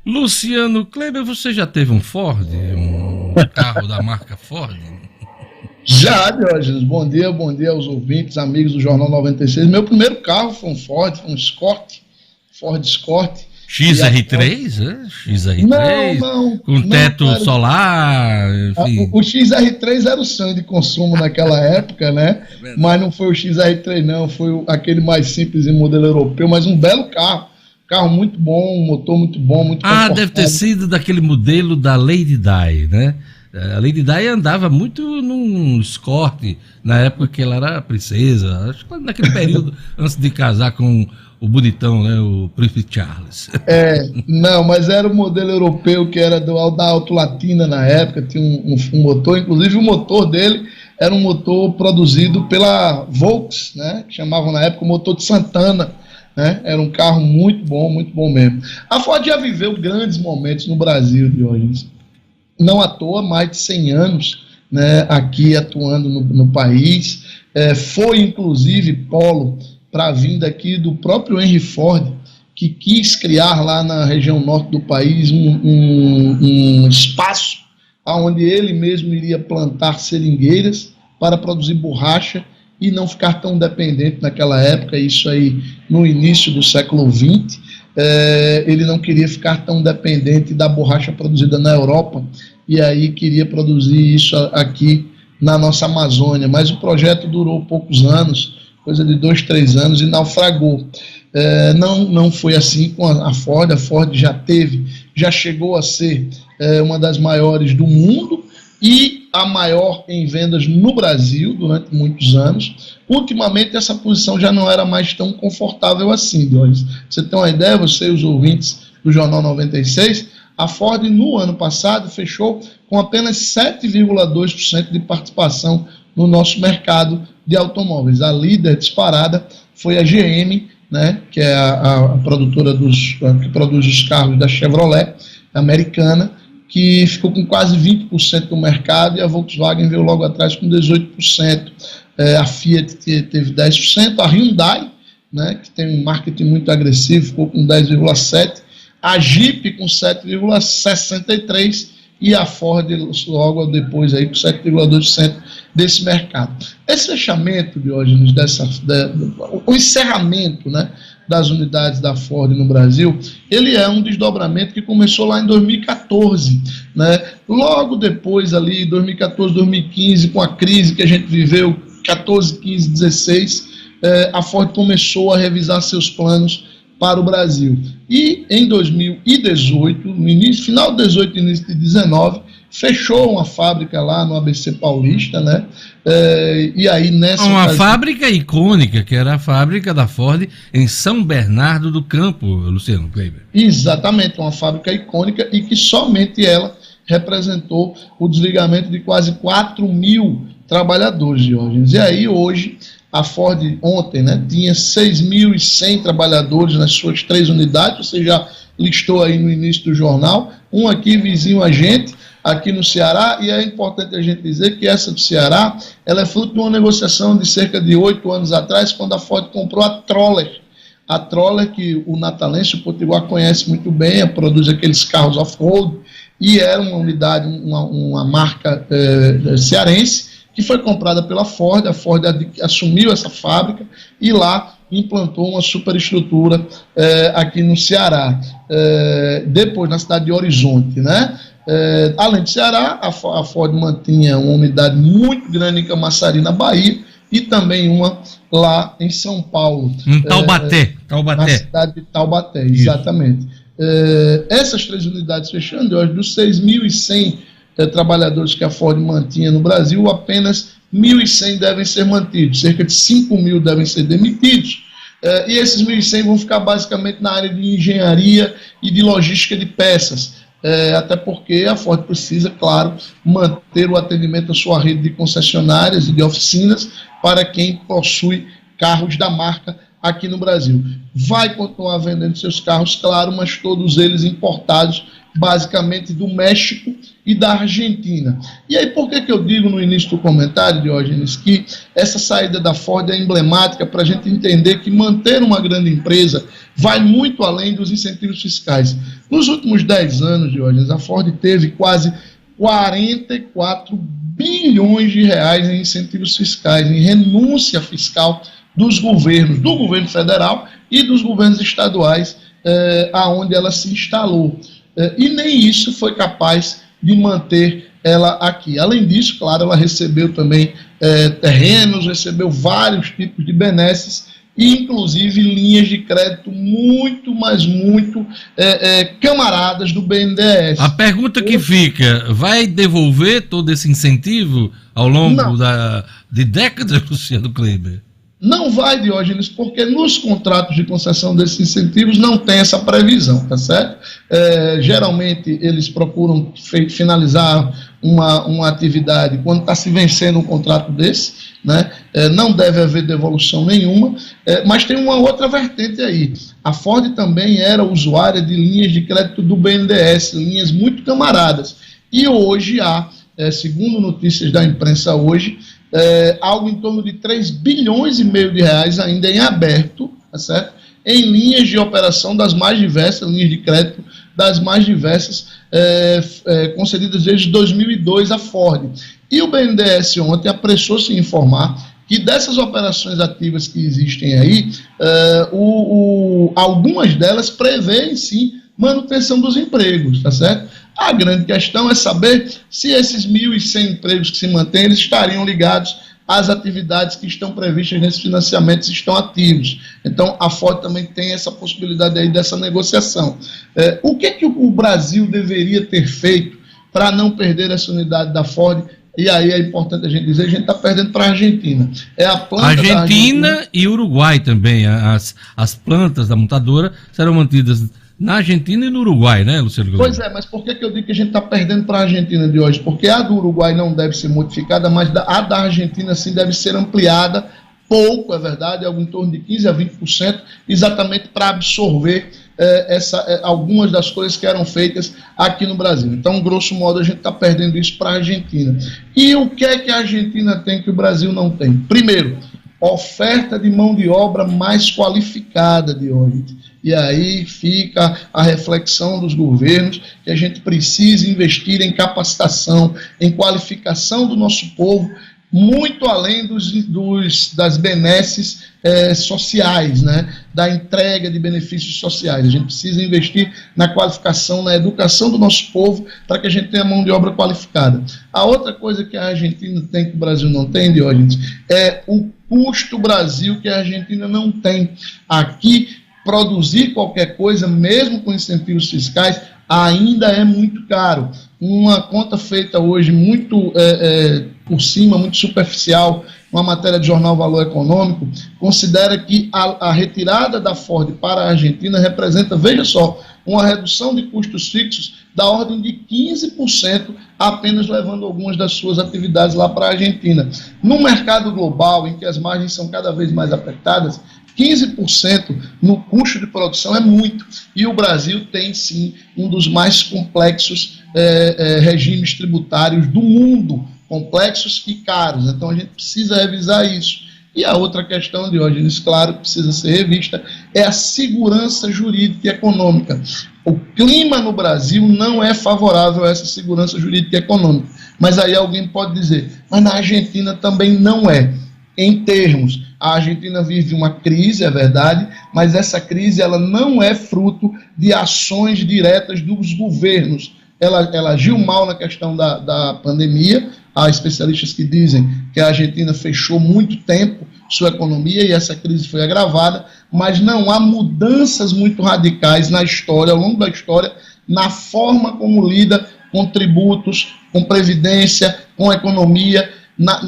Luciano Kleber, você já teve um Ford? Um carro da marca Ford? Já, Diógenes, bom dia aos ouvintes, amigos do Jornal 96. Meu primeiro carro foi um Ford, foi um Ford Escort. E a Ford... XR3? É? Não, XR3? não, Com não teto era. solar, enfim. O XR3 era o sonho de consumo naquela época, né? É verdade. Mas não foi o XR3, não, foi aquele mais simples em modelo europeu, mas um belo carro. Carro muito bom, um motor muito bom, muito Ah, deve ter confortável. sido daquele modelo da Lady Di, né? A Lady Di andava muito num escorte, na época que ela era princesa, acho que naquele período antes de casar com o bonitão, né? O Príncipe Charles. Não, mas era o modelo europeu que era da Auto Latina na época, tinha um motor, inclusive o motor dele era um motor produzido pela Volks, né? Que chamavam na época o motor de Santana, né? Era um carro muito bom mesmo. A Ford já viveu grandes momentos no Brasil, Diógenes. Não à toa, mais de 100 anos, né, aqui atuando no país. Foi, inclusive, polo para a vinda aqui do próprio Henry Ford, que quis criar lá na região norte do país um espaço onde ele mesmo iria plantar seringueiras para produzir borracha e não ficar tão dependente naquela época, isso aí no início do século XX. Ele não queria ficar tão dependente da borracha produzida na Europa e aí queria produzir isso aqui na nossa Amazônia, mas o projeto durou poucos anos, coisa de 2, 3 anos, e naufragou. Não foi assim com a Ford. A Ford já chegou a ser uma das maiores do mundo e a maior em vendas no Brasil durante muitos anos. Ultimamente essa posição já não era mais tão confortável assim, Dionis. Você tem uma ideia, você e os ouvintes do Jornal 96, a Ford no ano passado fechou com apenas 7,2% de participação no nosso mercado de automóveis. A líder disparada foi a GM, né, que é a produtora que produz os carros da Chevrolet americana, que ficou com quase 20% do mercado, e a Volkswagen veio logo atrás com 18%. A Fiat teve 10%, a Hyundai, né, que tem um marketing muito agressivo, ficou com 10,7%, a Jeep com 7,63% e a Ford logo depois aí com 7,2% desse mercado. Esse fechamento, Diógenes, o encerramento, né, das unidades da Ford no Brasil, ele é um desdobramento que começou lá em 2014, né? Logo depois ali, 2014, 2015, com a crise que a gente viveu, 14, 15, 16, a Ford começou a revisar seus planos para o Brasil. E em 2018, no início, final de 18 e início de 19, fechou uma fábrica lá no ABC Paulista, né? E aí nessa Uma ocasião... fábrica icônica, que era a fábrica da Ford em São Bernardo do Campo, Luciano Kleber. Exatamente, uma fábrica icônica e que somente ela representou o desligamento de quase 4 mil trabalhadores, Diógenes. E aí hoje a Ford ontem, né, tinha 6.100 trabalhadores nas suas 3 unidades, você já listou aí no início do jornal, um aqui vizinho a gente, aqui no Ceará, e é importante a gente dizer que essa do Ceará, ela é fruto de uma negociação de cerca de 8 anos atrás, quando a Ford comprou a Troller. A Troller, que o natalense, o Potiguar, conhece muito bem, produz aqueles carros off-road, e era uma unidade, uma marca cearense, que foi comprada pela Ford. A Ford assumiu essa fábrica e lá implantou uma superestrutura aqui no Ceará, depois na cidade de Horizonte, né? Além do Ceará, a Ford mantinha uma unidade muito grande em Camaçari, na Bahia, e também uma lá em São Paulo. Em Taubaté. Na cidade de Taubaté, exatamente. Essas 3 unidades fechando, hoje, dos 6.100 trabalhadores que a Ford mantinha no Brasil, apenas 1.100 devem ser mantidos, cerca de 5.000 devem ser demitidos, e esses 1.100 vão ficar basicamente na área de engenharia e de logística de peças, até porque a Ford precisa, claro, manter o atendimento à sua rede de concessionárias e de oficinas para quem possui carros da marca aqui no Brasil. Vai continuar vendendo seus carros, claro, mas todos eles importados basicamente do México e da Argentina. E aí, por que eu digo no início do comentário, Diógenes, que essa saída da Ford é emblemática para a gente entender que manter uma grande empresa vai muito além dos incentivos fiscais. Nos últimos 10 anos, Diógenes, a Ford teve quase 44 bilhões de reais em incentivos fiscais, em renúncia fiscal dos governos, do governo federal e dos governos estaduais, aonde ela se instalou. E nem isso foi capaz de manter ela aqui. Além disso, claro, ela recebeu também terrenos, recebeu vários tipos de benesses, e inclusive linhas de crédito muito, mas muito camaradas do BNDES. A pergunta que fica, vai devolver todo esse incentivo ao longo de décadas, Luciano Kleber? Não vai, Diógenes, porque nos contratos de concessão desses incentivos não tem essa previsão, tá certo? Geralmente eles procuram finalizar uma atividade quando está se vencendo um contrato desse, né? Não deve haver devolução nenhuma, mas tem uma outra vertente aí. A Ford também era usuária de linhas de crédito do BNDES, linhas muito camaradas, e hoje há, segundo notícias da imprensa hoje, algo em torno de 3 bilhões e meio de reais ainda em aberto, tá certo? Em linhas de operação das mais diversas, linhas de crédito das mais diversas, concedidas desde 2002 à Ford. E o BNDES ontem apressou-se em informar que dessas operações ativas que existem aí, algumas delas prevêem, sim, manutenção dos empregos, tá certo? A grande questão é saber se esses 1.100 empregos que se mantêm, eles estariam ligados às atividades que estão previstas nesses financiamentos, estão ativos. Então, a Ford também tem essa possibilidade aí dessa negociação. O que o Brasil deveria ter feito para não perder essa unidade da Ford? E aí é importante a gente dizer, a gente está perdendo para a Argentina. A planta Argentina e Uruguai também. As plantas da montadora serão mantidas na Argentina e no Uruguai, né, Luciano? Pois é, mas por que eu digo que a gente está perdendo para a Argentina de hoje? Porque a do Uruguai não deve ser modificada, mas a da Argentina sim deve ser ampliada, pouco, é verdade, algo em torno de 15% a 20%, exatamente para absorver algumas das coisas que eram feitas aqui no Brasil. Então, grosso modo, a gente está perdendo isso para a Argentina. E o que é que a Argentina tem que o Brasil não tem? Primeiro, oferta de mão de obra mais qualificada de hoje. E aí fica a reflexão dos governos que a gente precisa investir em capacitação, em qualificação do nosso povo, muito além das benesses sociais, né? Da entrega de benefícios sociais. A gente precisa investir na qualificação, na educação do nosso povo, para que a gente tenha mão de obra qualificada. A outra coisa que a Argentina tem que o Brasil não tem, Diógenes, é o custo Brasil que a Argentina não tem. Aqui, produzir qualquer coisa, mesmo com incentivos fiscais, ainda é muito caro. Uma conta feita hoje muito por cima, muito superficial, uma matéria de jornal Valor Econômico, considera que a retirada da Ford para a Argentina representa, veja só, uma redução de custos fixos da ordem de 15%, apenas levando algumas das suas atividades lá para a Argentina. No mercado global, em que as margens são cada vez mais apertadas, 15% no custo de produção é muito. E o Brasil tem, sim, um dos mais complexos regimes tributários do mundo, complexos e caros. Então, a gente precisa revisar isso. E a outra questão, Diógenes, claro, que precisa ser revista, é a segurança jurídica e econômica. O clima no Brasil não é favorável a essa segurança jurídica e econômica. Mas aí alguém pode dizer, mas na Argentina também não é. Em termos, a Argentina vive uma crise, é verdade, mas essa crise ela não é fruto de ações diretas dos governos. Ela agiu mal na questão da pandemia. Há especialistas que dizem que a Argentina fechou muito tempo sua economia e essa crise foi agravada, mas não há mudanças muito radicais na história, ao longo da história, na forma como lida com tributos, com previdência, com economia.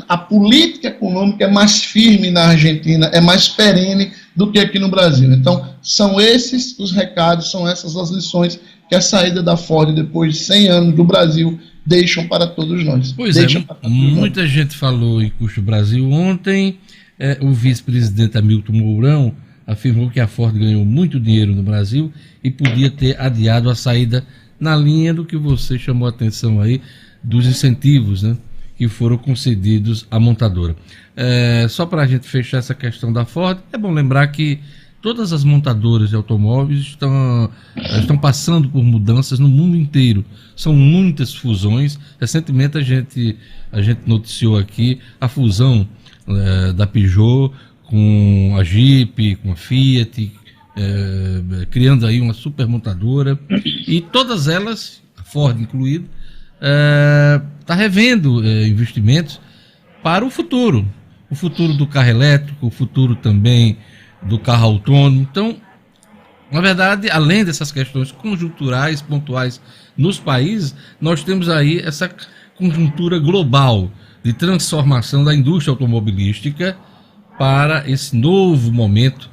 A política econômica é mais firme na Argentina, é mais perene do que aqui no Brasil. Então, são esses os recados, são essas as lições que a saída da Ford, depois de 100 anos do Brasil, deixam para todos nós. Pois muita gente falou em custo Brasil. Ontem, o vice-presidente Hamilton Mourão afirmou que a Ford ganhou muito dinheiro no Brasil e podia ter adiado a saída na linha do que você chamou a atenção aí, dos incentivos, né, que foram concedidos à montadora. Só para a gente fechar essa questão da Ford, é bom lembrar que todas as montadoras de automóveis estão passando por mudanças no mundo inteiro. São muitas fusões. Recentemente a gente noticiou aqui a fusão da Peugeot com a Jeep, com a Fiat, criando aí uma super montadora. E todas elas, a Ford incluída, está revendo investimentos para o futuro do carro elétrico, o futuro também do carro autônomo. Então, na verdade, além dessas questões conjunturais, pontuais nos países, nós temos aí essa conjuntura global de transformação da indústria automobilística para esse novo momento,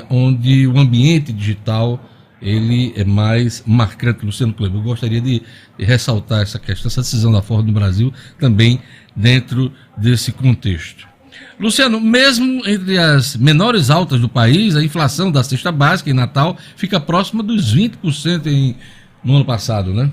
onde o ambiente digital ele é mais marcante. Luciano Kleber, eu gostaria de ressaltar essa questão, essa decisão da Ford no Brasil, também dentro desse contexto. Luciano, mesmo entre as menores altas do país, a inflação da cesta básica em Natal fica próxima dos 20% no ano passado, né?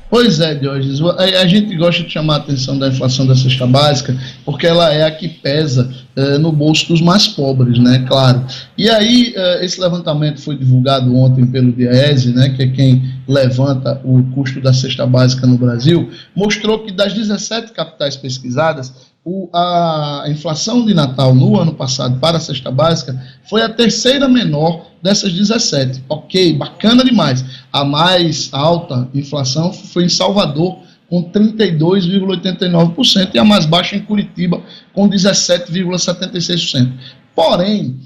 Pois é, Diógenes, a gente gosta de chamar a atenção da inflação da cesta básica porque ela é a que pesa no bolso dos mais pobres, né, claro. E aí, esse levantamento foi divulgado ontem pelo Diese, né, que é quem levanta o custo da cesta básica no Brasil, mostrou que das 17 capitais pesquisadas, a inflação de Natal no ano passado para a cesta básica foi a terceira menor dessas 17. Ok, bacana demais. A mais alta inflação foi em Salvador, com 32,89%, e a mais baixa em Curitiba, com 17,76%. Porém,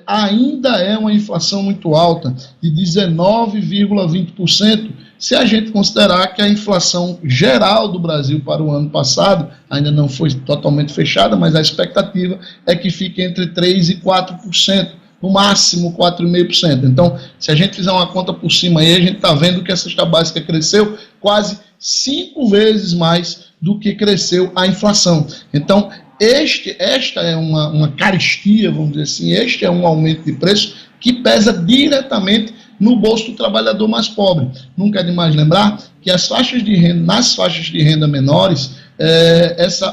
ainda é uma inflação muito alta, de 19,20%, se a gente considerar que a inflação geral do Brasil para o ano passado ainda não foi totalmente fechada, mas a expectativa é que fique entre 3% e 4%, no máximo 4,5%. Então, se a gente fizer uma conta por cima aí, a gente está vendo que a cesta básica cresceu quase 5 vezes mais do que cresceu a inflação. Então, esta é uma carestia, vamos dizer assim, este é um aumento de preço que pesa diretamente no bolso do trabalhador mais pobre. Nunca é demais lembrar que nas faixas de renda menores,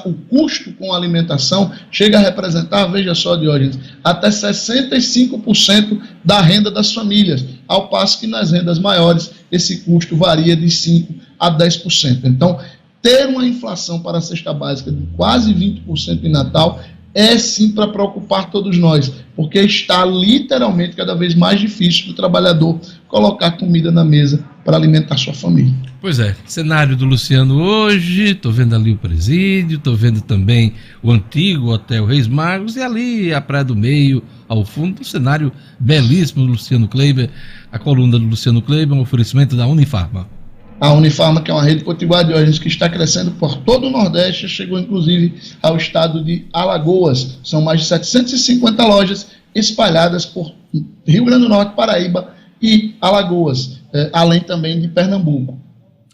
o custo com alimentação chega a representar, veja só, Diógenes, até 65% da renda das famílias, ao passo que nas rendas maiores esse custo varia de 5% a 10%. Então, ter uma inflação para a cesta básica de quase 20% em Natal é sim para preocupar todos nós, porque está literalmente cada vez mais difícil do trabalhador colocar comida na mesa para alimentar sua família. Pois é, cenário do Luciano hoje, estou vendo ali o presídio, estou vendo também o antigo Hotel Reis Magos e ali a Praia do Meio, ao fundo, um cenário belíssimo do Luciano Kleber. A coluna do Luciano Kleber é um oferecimento da Unifarma. A Unifarma, que é uma rede potiguar de órgãos que está crescendo por todo o Nordeste, chegou inclusive ao estado de Alagoas. São mais de 750 lojas espalhadas por Rio Grande do Norte, Paraíba e Alagoas, além também de Pernambuco.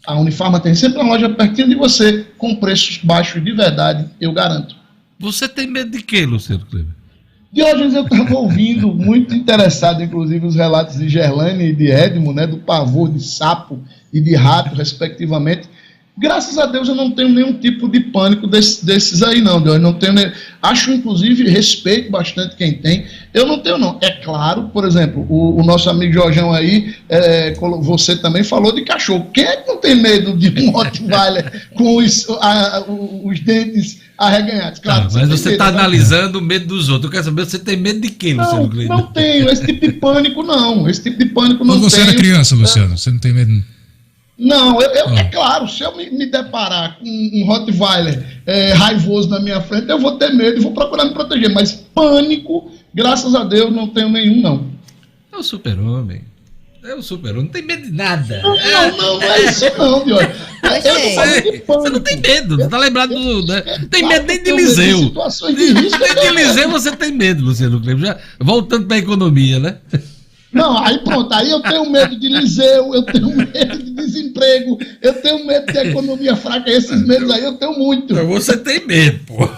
A Unifarma tem sempre uma loja pertinho de você, com preços baixos de verdade, eu garanto. Você tem medo de quê, Luciano Kleber? Diógenes, eu estava ouvindo, muito interessado, inclusive, os relatos de Gerlane e de Edmo, né, do pavor de sapo e de rato, respectivamente. Graças a Deus eu não tenho nenhum tipo de pânico desses aí, não, Diógenes. Não tenho acho, inclusive, respeito bastante quem tem. Eu não tenho, não. É claro, por exemplo, o nosso amigo Jorjão aí, você também falou de cachorro. Quem é que não tem medo de um Rottweiler com os dentes arreganhados? Claro, mas você está analisando o medo dos outros. Eu quero saber se você tem medo de quem, Luciano Kleber? Não tenho. Esse tipo de pânico, não. Esse tipo de pânico não tenho. Quando você era criança, Luciano, você não tem medo? Não, é claro, se eu me deparar com um Rottweiler raivoso na minha frente, eu vou ter medo e vou procurar me proteger. Mas pânico, graças a Deus, não tenho nenhum, não. É o super-homem. Não tem medo de nada. Não é isso não, Diogo. Você não tem medo, você tá lembrado do... Né? Tem medo nem de Liseu. Nem de Liseu você tem medo, Luciano Kleber. Já voltando para a economia, né? Não, aí pronto, aí eu tenho medo de Liseu, eu tenho medo de desemprego, eu tenho medo de economia fraca, esses medos aí eu tenho muito. Então você tem medo, pô.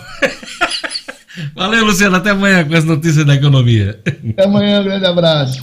Valeu, Luciano, até amanhã com as notícias da economia. Até amanhã, um grande abraço.